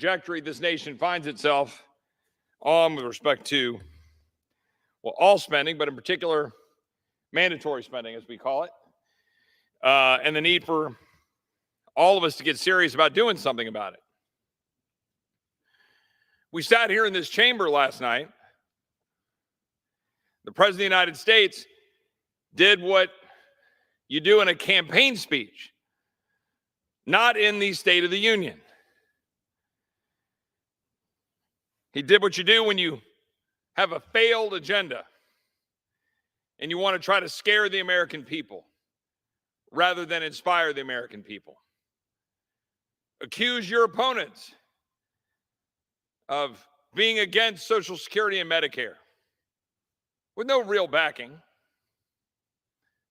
trajectory this nation finds itself on with respect to, well, all spending, but in particular, mandatory spending, as we call it, and the need for all of us to get serious about doing something about it. We sat here in this chamber last night. The President of the United States did what you do in a campaign speech, not in the State of the Union. He did what you do when you have a failed agenda and you want to try to scare the American people rather than inspire the American people. Accuse your opponents of being against Social Security and Medicare with no real backing,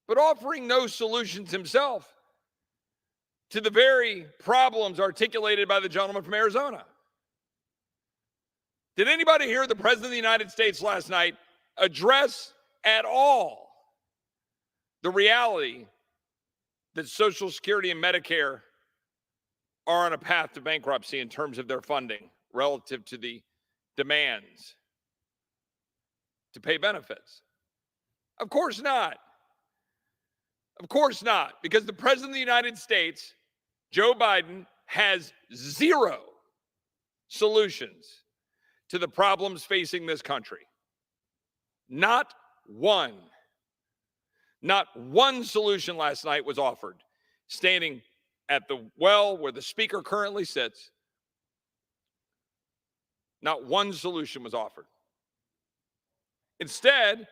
but offering no solutions himself to the very problems articulated by the gentleman from Arizona. Did anybody hear the President of the United States last night address at all the reality that Social Security and Medicare are on a path to bankruptcy in terms of their funding relative to the demands to pay benefits? Of course not. Of course not, because the President of the United States, Joe Biden, has zero solutions to the problems facing this country. Not one. Not one solution last night was offered. Standing at the well where the speaker currently sits, not one solution was offered. Instead,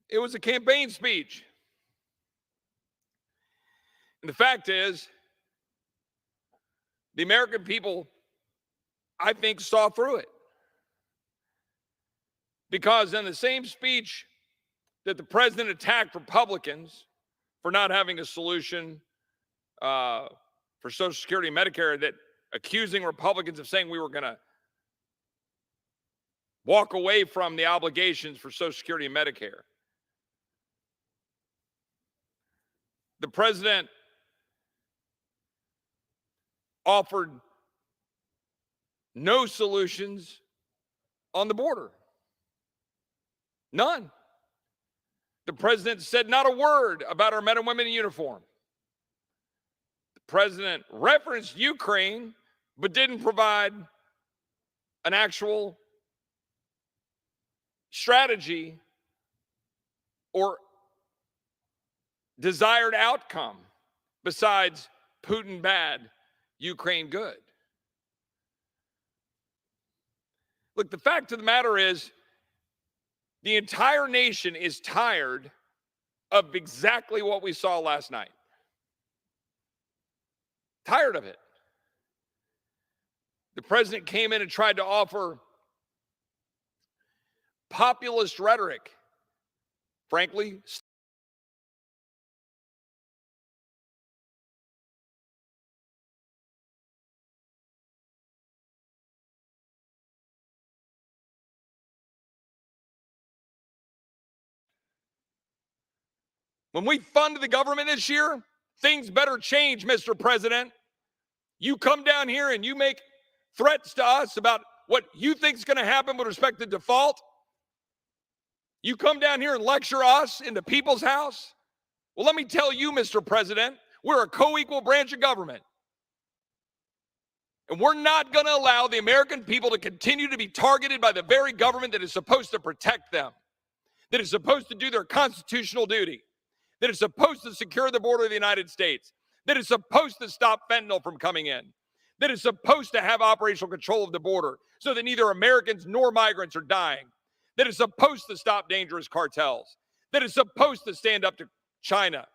it was a campaign speech. And the fact is, the American people, I think, saw through it. Because in the same speech that the president attacked Republicans for not having a solution for Social Security and Medicare, that accusing Republicans of saying we were going to walk away from the obligations for Social Security and Medicare, the president offered no solutions on the border. None. The president said not a word about our men and women in uniform. The president referenced Ukraine, but didn't provide an actual strategy or desired outcome besides Putin bad, Ukraine good. Look, the fact of the matter is, the entire nation is tired of exactly what we saw last night. Tired of it. The president came in and tried to offer populist rhetoric. Frankly, when we fund the government this year, things better change, Mr. President. You come down here and you make threats to us about what you think is going to happen with respect to default. You come down here and lecture us in the people's house. Well, let me tell you, Mr. President, we're a co-equal branch of government. And we're not going to allow the American people to continue to be targeted by the very government that is supposed to protect them, that is supposed to do their constitutional duty, that is supposed to secure the border of the United States, that is supposed to stop fentanyl from coming in, that is supposed to have operational control of the border so that neither Americans nor migrants are dying, that is supposed to stop dangerous cartels, that is supposed to stand up to China,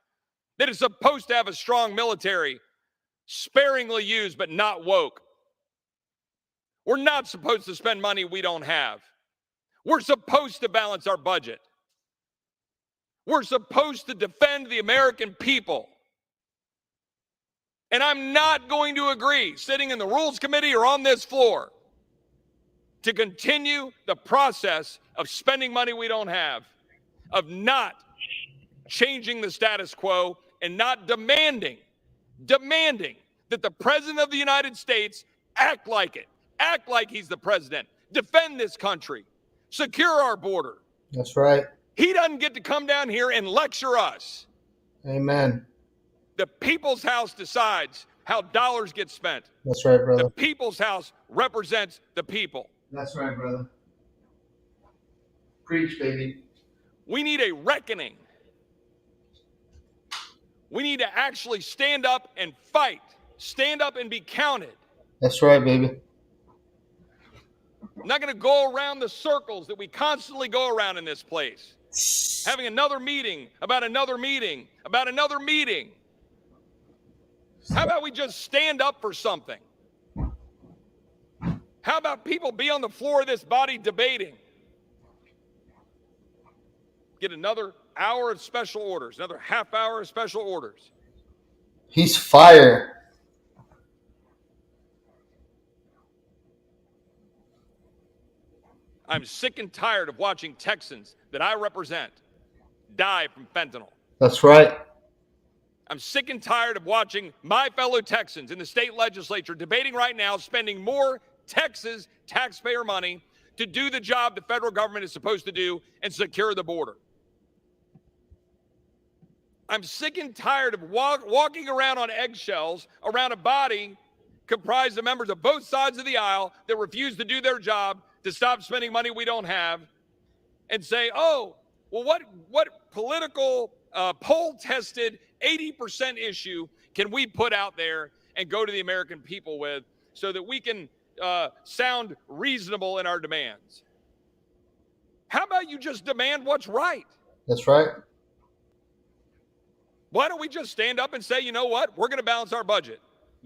that is supposed to have a strong military, sparingly used but not woke. We're not supposed to spend money we don't have. We're supposed to balance our budget. We're supposed to defend the American people. And I'm not going to agree, sitting in the Rules Committee or on this floor, to continue the process of spending money we don't have, of not changing the status quo and not demanding that the President of the United States act like it, act like he's the president, defend this country, secure our border. That's right. He doesn't get to come down here and lecture us. Amen. The people's house decides how dollars get spent. That's right, brother. The people's house represents the people. That's right, brother. Preach, baby. We need a reckoning. We need to actually stand up and fight. Stand up and be counted. That's right, baby. I'm not going to go around the circles that we constantly go around in this place. Having another meeting about another meeting about another meeting. How about we just stand up for something? How about people be on the floor of this body debating? Get another hour of special orders, another half hour of special orders. He's fire. I'm sick and tired of watching Texans that I represent die from fentanyl. That's right. I'm sick and tired of watching my fellow Texans in the state legislature debating right now, spending more Texas taxpayer money to do the job the federal government is supposed to do and secure the border. I'm sick and tired of walking around on eggshells around a body comprised of members of both sides of the aisle that refuse to do their job, to stop spending money we don't have, and say, oh, well, what political poll-tested 80% issue can we put out there and go to the American people with so that we can sound reasonable in our demands? How about you just demand what's right? That's right. Why don't we just stand up and say, you know what? We're going to balance our budget.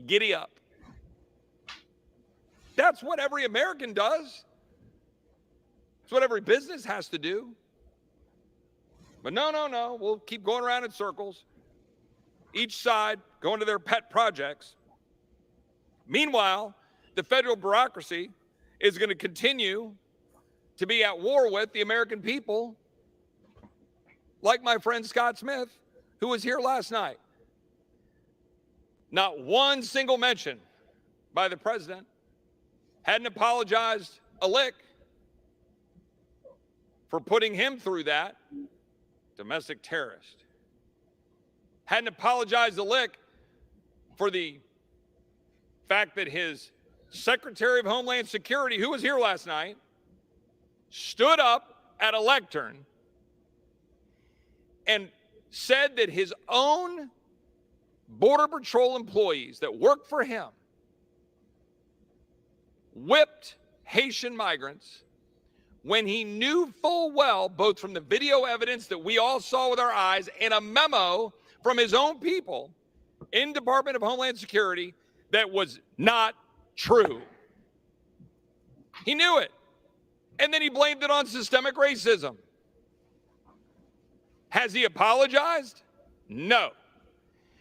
Giddy up. That's what every American does. It's what every business has to do. But no. We'll keep going around in circles. Each side going to their pet projects. Meanwhile, the federal bureaucracy is going to continue to be at war with the American people, like my friend Scott Smith, who was here last night. Not one single mention by the president. Hadn't apologized a lick for putting him through that. Domestic terrorist. Hadn't apologized a lick for the fact that his Secretary of Homeland Security, who was here last night, stood up at a lectern and said that his own Border Patrol employees that worked for him whipped Haitian migrants when he knew full well, both from the video evidence that we all saw with our eyes and a memo from his own people in Department of Homeland Security, that was not true. He knew it. And then he blamed it on systemic racism. Has he apologized? No.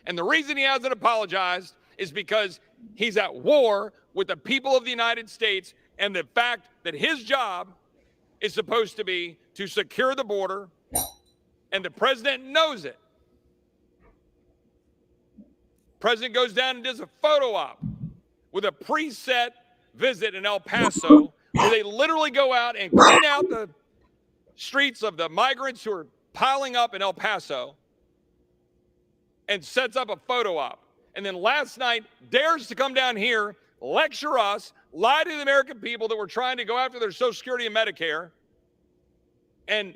And the reason he hasn't apologized is because he's at war with the people of the United States and the fact that his job is supposed to be to secure the border, and the president knows it. President goes down and does a photo op with a preset visit in El Paso, where they literally go out and clean out the streets of the migrants who are piling up in El Paso, and sets up a photo op. And then last night dares to come down here, lecture us, lie to the American people that we're trying to go after their Social Security and Medicare, and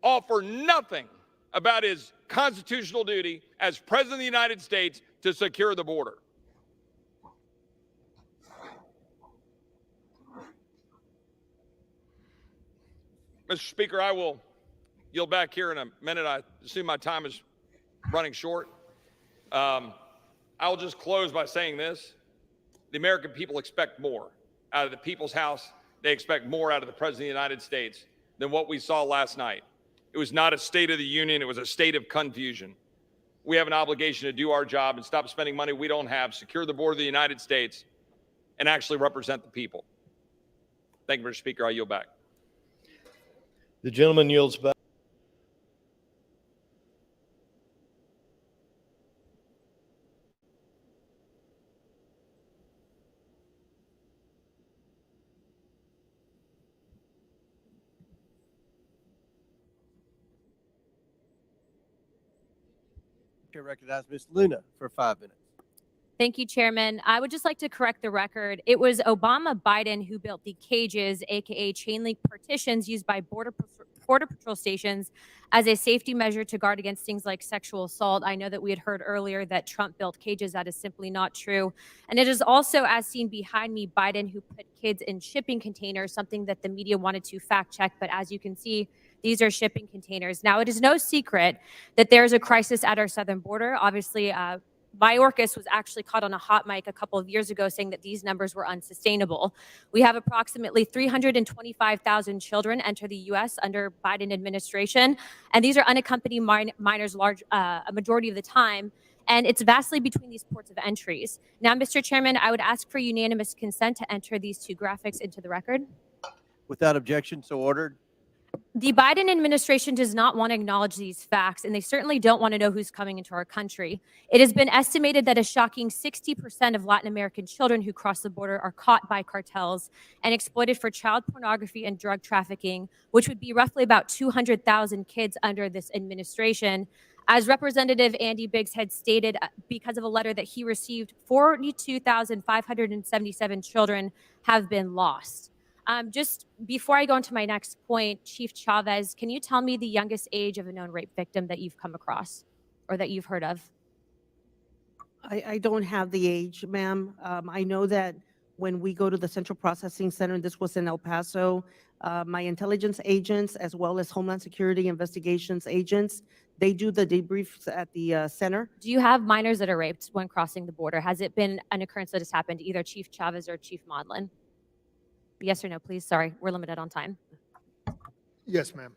offer nothing about his constitutional duty as President of the United States to secure the border. Mr. Speaker, I will yield back here in a minute. I assume my time is running short. I'll just close by saying this. The American people expect more out of the People's House. They expect more out of the President of the United States than what we saw last night. It was not a State of the Union. It was a state of confusion. We have an obligation to do our job and stop spending money we don't have, secure the border of the United States, and actually represent the people. Thank you, Mr. Speaker. I yield back. The gentleman yields back. Chair recognizes Ms. Luna for 5 minutes. Thank you, Chairman. I would just like to correct the record. It was Obama Biden who built the cages, aka chain link partitions, used by Border Patrol stations as a safety measure to guard against things like sexual assault. I know that we had heard earlier that Trump built cages. That is simply not true. And it is also, as seen behind me, Biden who put kids in shipping containers, something that the media wanted to fact check. But as you can see, these are shipping containers. Now, it is no secret that there is a crisis at our southern border. Obviously, Mayorkas was actually caught on a hot mic a couple of years ago saying that these numbers were unsustainable. We have approximately 325,000 children enter the U.S. under Biden administration, and these are unaccompanied minors a majority of the time, and it's vastly between these ports of entries. Now, Mr. Chairman, I would ask for unanimous consent to enter these two graphics into the record. Without objection, so ordered. The Biden administration does not want to acknowledge these facts, and they certainly don't want to know who's coming into our country. It has been estimated that a shocking 60% of Latin American children who cross the border are caught by cartels and exploited for child pornography and drug trafficking, which would be roughly about 200,000 kids under this administration. As Representative Andy Biggs had stated, because of a letter that he received, 42,577 children have been lost. Just before I go into my next point, Chief Chavez, can you tell me the youngest age of a known rape victim that you've come across or that you've heard of? I don't have the age, ma'am. I know that when we go to the Central Processing Center, and this was in El Paso, my intelligence agents, as well as Homeland Security investigations agents, they do the debriefs at the center. Do you have minors that are raped when crossing the border? Has it been an occurrence that has happened to either Chief Chavez or Chief Modlin? Yes or no, please. Sorry, we're limited on time. Yes, ma'am.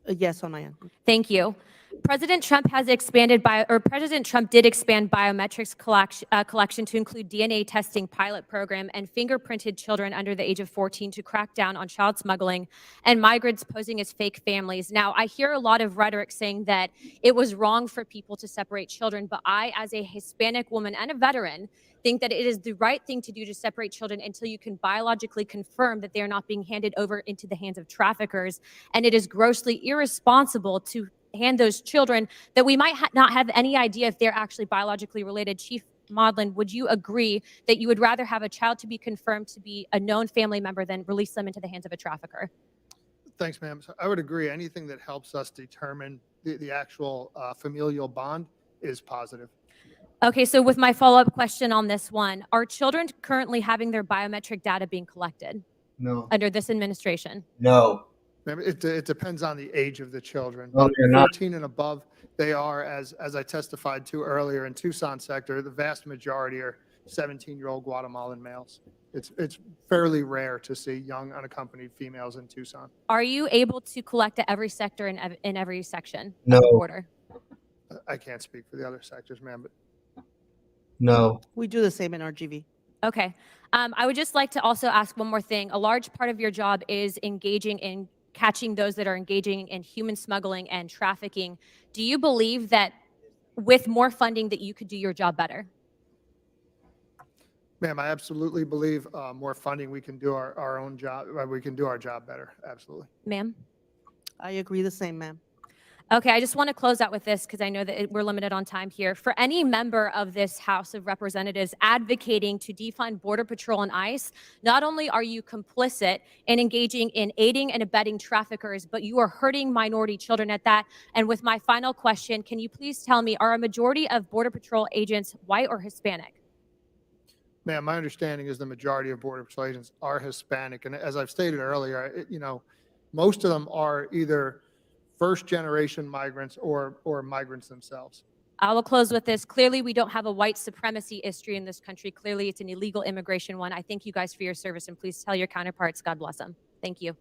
Yes, on my end. Thank you. President Trump did expand biometrics collection to include DNA testing pilot program and fingerprinted children under the age of 14 to crack down on child smuggling and migrants posing as fake families. Now, I hear a lot of rhetoric saying that it was wrong for people to separate children, but I, as a Hispanic woman and a veteran, think that it is the right thing to do to separate children until you can biologically confirm that they are not being handed over into the hands of traffickers. And it is grossly irresponsible to hand those children that we might not have any idea if they're actually biologically related. Chief Modlin, would you agree that you would rather have a child to be confirmed to be a known family member than release them into the hands of a trafficker? Thanks, ma'am. So I would agree. Anything that helps us determine the actual familial bond is positive. Okay, so with my follow-up question on this one, are children currently having their biometric data being collected No. under this administration? No. Ma'am, it depends on the age of the children. No, they're not. 14 and above, they are, as I testified to earlier in Tucson sector, the vast majority are 17-year-old Guatemalan males. It's fairly rare to see young unaccompanied females in Tucson. Are you able to collect at every sector in every section No. of the border? I can't speak for the other sectors, ma'am, but No. We do the same in RGV. Okay. I would just like to also ask one more thing. A large part of your job is engaging in catching those that are engaging in human smuggling and trafficking. Do you believe that with more funding that you could do your job better? ma'am, I absolutely believe more funding, we can do our own job. We can do our job better. Absolutely. Ma'am? I agree the same, ma'am. Okay, I just want to close out with this because I know that we're limited on time here. For any member of this House of Representatives advocating to defund Border Patrol and ICE, not only are you complicit in engaging in aiding and abetting traffickers, but you are hurting minority children at that. And with my final question, can you please tell me, are a majority of Border Patrol agents white or Hispanic? Ma'am, my understanding is the majority of Border Patrol agents are Hispanic. And as I've stated earlier, most of them are either first-generation migrants or migrants themselves. I will close with this. Clearly, we don't have a white supremacy history in this country. Clearly, it's an illegal immigration one. I thank you guys for your service, and please tell your counterparts, God bless them. Thank you.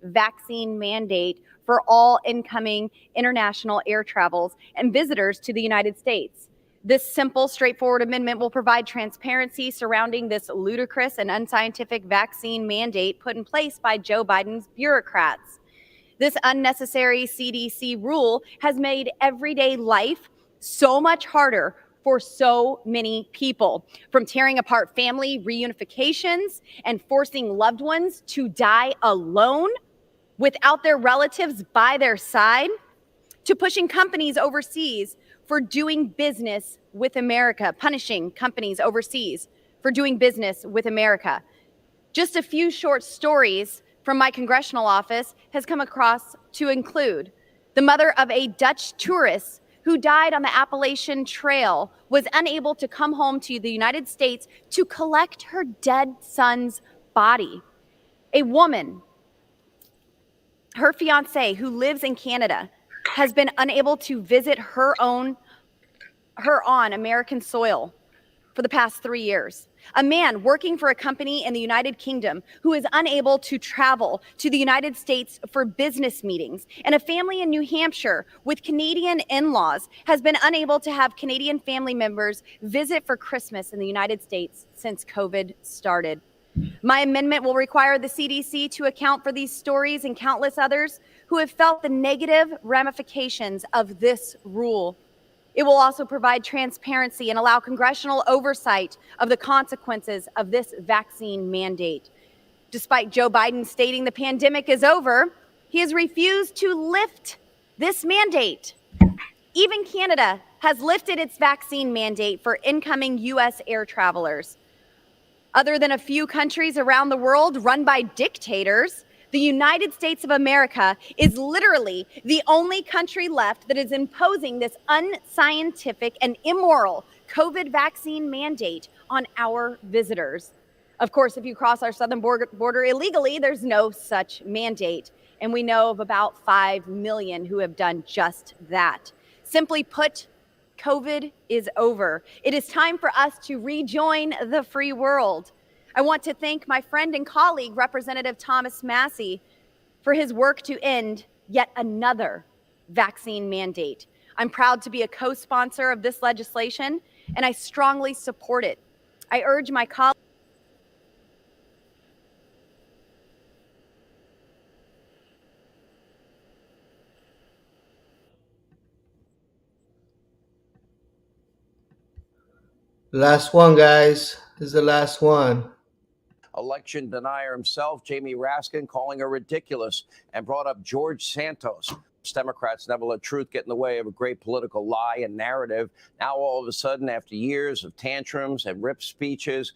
Vaccine mandate for all incoming international air travels and visitors to the United States. This simple, straightforward amendment will provide transparency surrounding this ludicrous and unscientific vaccine mandate put in place by Joe Biden's bureaucrats. This unnecessary CDC rule has made everyday life so much harder for so many people, from tearing apart family reunifications and forcing loved ones to die alone without their relatives by their side, to pushing companies overseas for doing business with America, punishing companies overseas for doing business with America. Just a few short stories from my congressional office has come across to include the mother of a Dutch tourist who died on the Appalachian Trail was unable to come home to the United States to collect her dead son's body. A woman, her fiance, who lives in Canada, has been unable to visit her on American soil for the past 3 years. A man working for a company in the United Kingdom who is unable to travel to the United States for business meetings. And a family in New Hampshire with Canadian in-laws has been unable to have Canadian family members visit for Christmas in the United States since COVID started. My amendment will require the CDC to account for these stories and countless others who have felt the negative ramifications of this rule. It will also provide transparency and allow congressional oversight of the consequences of this vaccine mandate. Despite Joe Biden stating the pandemic is over, he has refused to lift this mandate. Even Canada has lifted its vaccine mandate for incoming U.S. air travelers. Other than a few countries around the world run by dictators, the United States of America is literally the only country left that is imposing this unscientific and immoral COVID vaccine mandate on our visitors. Of course, if you cross our southern border illegally, there's no such mandate. And we know of about 5 million who have done just that. Simply put, COVID is over. It is time for us to rejoin the free world. I want to thank my friend and colleague, Representative Thomas Massie, for his work to end yet another vaccine mandate. I'm proud to be a co-sponsor of this legislation, and I strongly support it. I urge my colleagues. Last one, guys. This is the last one. Election denier himself, Jamie Raskin, calling her ridiculous and brought up George Santos. Democrats never let truth get in the way of a great political lie and narrative. Now, all of a sudden, after years of tantrums and ripped speeches,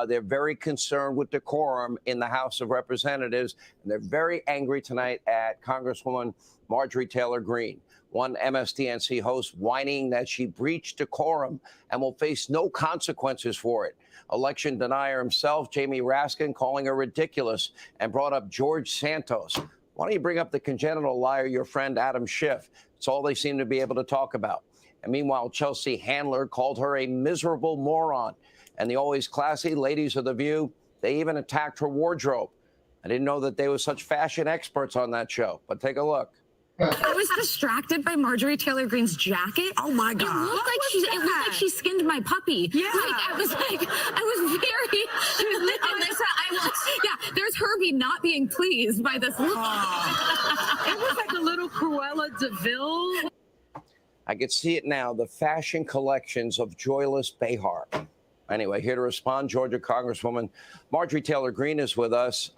they're very concerned with decorum in the House of Representatives. And they're very angry tonight at Congresswoman Marjorie Taylor Greene, one MSDNC host, whining that she breached decorum and will face no consequences for it. Election denier himself, Jamie Raskin, calling her ridiculous and brought up George Santos. Why don't you bring up the congenital liar, your friend Adam Schiff? It's all they seem to be able to talk about. And meanwhile, Chelsea Handler called her a miserable moron. And the always classy ladies of The View, they even attacked her wardrobe. I didn't know that they were such fashion experts on that show, but take a look. I was distracted by Marjorie Taylor Greene's jacket. Oh my God! It looked like she skinned my puppy. Yeah, I was very. Yeah. There's Herbie not being pleased by this look. It was like a little Cruella de Vil. I could see it now. The fashion collections of Joyless Behar. Anyway, here to respond, Georgia Congresswoman Marjorie Taylor Greene is with us.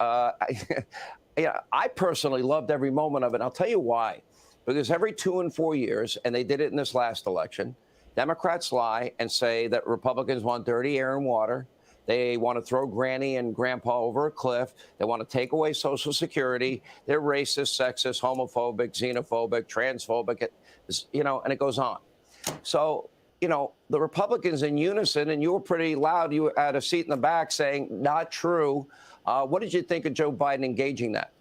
Yeah, I personally loved every moment of it. I'll tell you why. Because every 2 and 4 years, and they did it in this last election, Democrats lie and say that Republicans want dirty air and water. They want to throw Granny and Grandpa over a cliff. They want to take away Social Security. They're racist, sexist, homophobic, xenophobic, transphobic, and it goes on. So, the Republicans in unison, and you were pretty loud. You had a seat in the back saying, not true. What did you think of Joe Biden engaging that?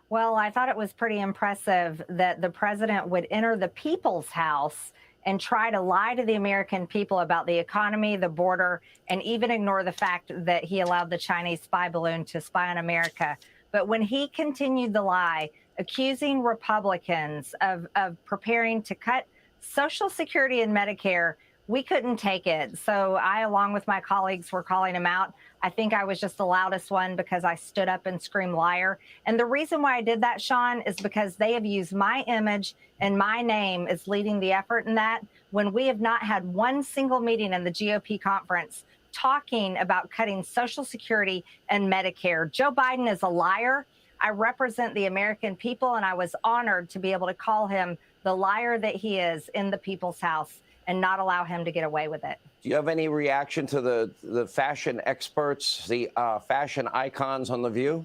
Well, I thought it was pretty impressive that the president would enter the people's house and try to lie to the American people about the economy, the border, and even ignore the fact that he allowed the Chinese spy balloon to spy on America. But when he continued the lie, accusing Republicans of preparing to cut Social Security and Medicare, we couldn't take it. So I, along with my colleagues, were calling him out. I think I was just the loudest one because I stood up and screamed liar. And the reason why I did that, Sean, is because they have used my image and my name as leading the effort in that, when we have not had one single meeting in the GOP conference talking about cutting Social Security and Medicare. Joe Biden is a liar. I represent the American people, and I was honored to be able to call him the liar that he is in the people's house and not allow him to get away with it. Do you have any reaction to the fashion experts, the fashion icons on The View?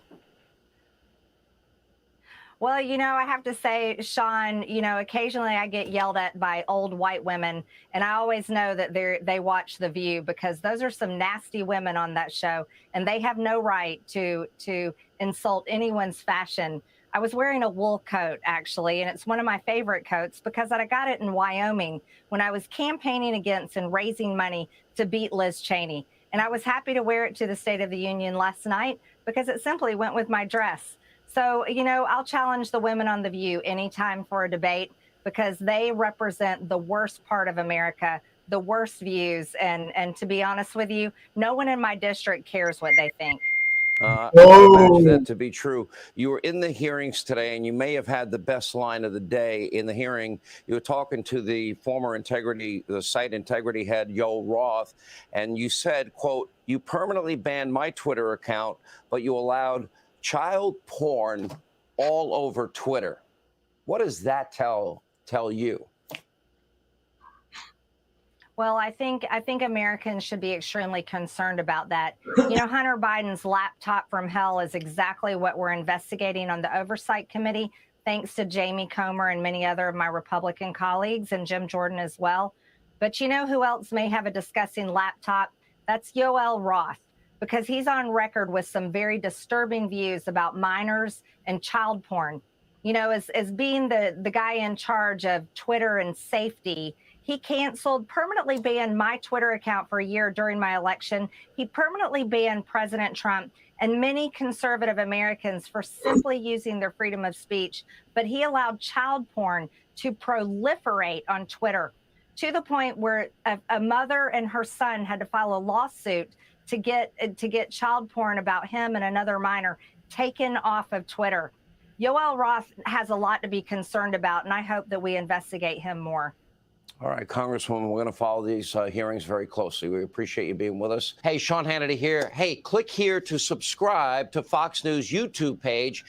Well, I have to say, Sean, occasionally I get yelled at by old white women, and I always know that they watch The View, because those are some nasty women on that show, and they have no right to insult anyone's fashion. I was wearing a wool coat, actually, and it's one of my favorite coats because I got it in Wyoming when I was campaigning against and raising money to beat Liz Cheney. And I was happy to wear it to the State of the Union last night because it simply went with my dress. So, I'll challenge the women on The View anytime for a debate, because they represent the worst part of America, the worst views. And to be honest with you, no one in my district cares what they think. I imagine that to be true. You were in the hearings today, and you may have had the best line of the day in the hearing. You were talking to the former the site integrity head, Yoel Roth, and you said, quote, "You permanently banned my Twitter account, but you allowed child porn all over Twitter." What does that tell you? Well, I think Americans should be extremely concerned about that. Hunter Biden's laptop from hell is exactly what we're investigating on the Oversight Committee, thanks to Jamie Comer and many other of my Republican colleagues, and Jim Jordan as well. But who else may have a disgusting laptop? That's Yoel Roth, because he's on record with some very disturbing views about minors and child porn. As being the guy in charge of Twitter and safety, he permanently banned my Twitter account for a year during my election. He permanently banned President Trump and many conservative Americans for simply using their freedom of speech. But he allowed child porn to proliferate on Twitter, to the point where a mother and her son had to file a lawsuit to get child porn about him and another minor taken off of Twitter. Yoel Roth has a lot to be concerned about, and I hope that we investigate him more. All right, Congresswoman, we're going to follow these hearings very closely. We appreciate you being with us. Hey, Sean Hannity here. Hey, click here to subscribe to Fox News YouTube page.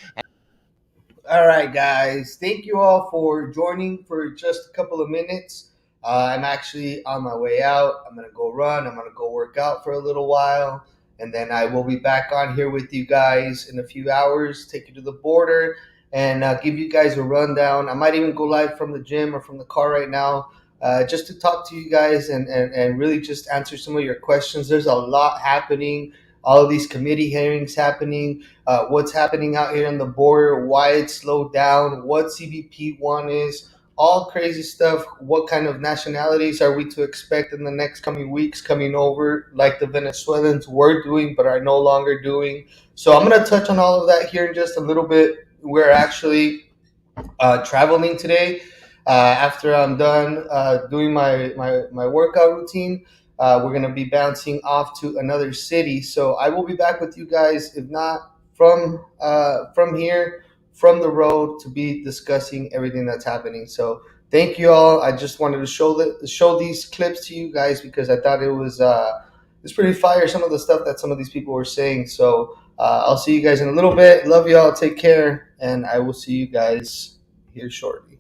All right, guys. Thank you all for joining for just a couple of minutes. I'm actually on my way out. I'm going to go run. I'm going to go work out for a little while. And then I will be back on here with you guys in a few hours, take you to the border, and give you guys a rundown. I might even go live from the gym or from the car right now, just to talk to you guys and really just answer some of your questions. There's a lot happening. All of these committee hearings happening, what's happening out here on the border, why it's slowed down, what CBP 1 is, all crazy stuff. What kind of nationalities are we to expect in the next coming weeks coming over, like the Venezuelans were doing but are no longer doing. So I'm going to touch on all of that here in just a little bit. We're actually traveling today. After I'm done doing my workout routine, we're going to be bouncing off to another city. So I will be back with you guys, if not from here, from the road, to be discussing everything that's happening. So thank you all. I just wanted to show these clips to you guys because I thought it's pretty fire, some of the stuff that some of these people were saying. So I'll see you guys in a little bit. Love you all. Take care. And I will see you guys here shortly.